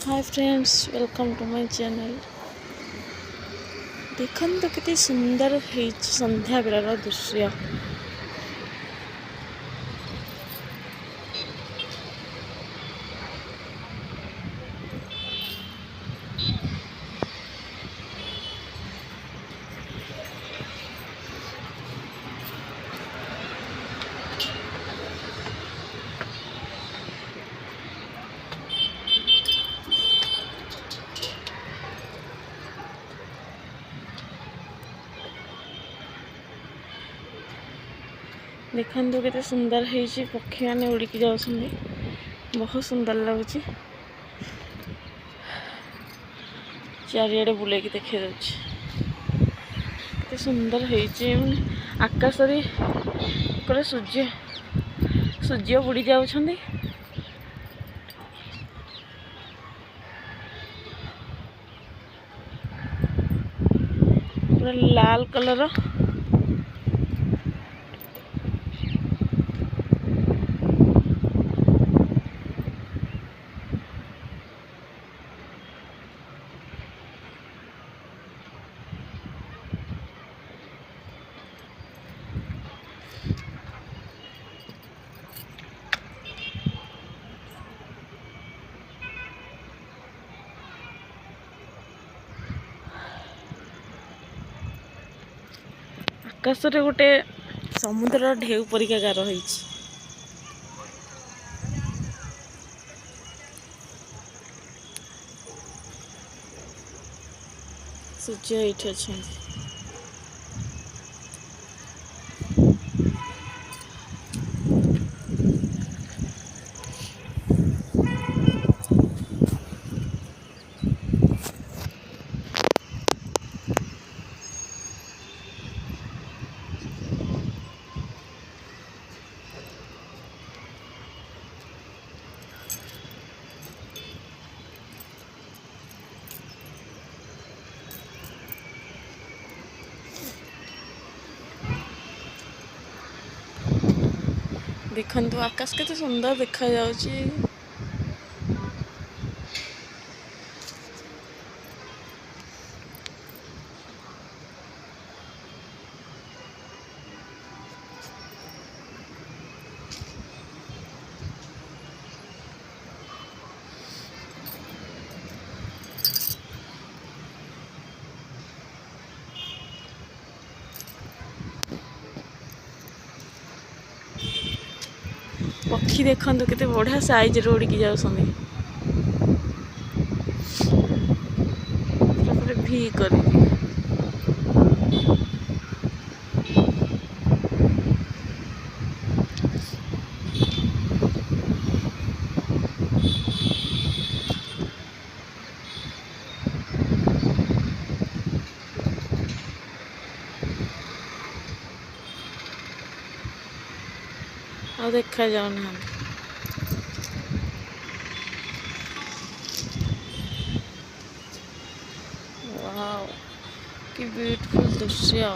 Hi friends, welcome to my channel. देखन तो कितनी सुंदर है संध्या बेलार दृश्य। देखन तो कितने सुंदर है पक्षी मैंने उड़िकी जाऊँ, बहुत सुंदर लगुच। चारिड़े बुले देखे के सुंदर है आकाश पूरा सूर्य सूर्य बुड़ी जाऊँ, पूरा लाल कलर। आकाश रे गोटे समुद्र ढेउ परिका गार है। सूर्य ये अच्छा। देखु आकाश के सुंदर देखा जाउची। पक्षी देखु केते बढ़िया साइज रे उड़िकी जाउछन्ती, भी कर देखा जाऊना। वाओ, कि ब्यूटीफुल दृश्य।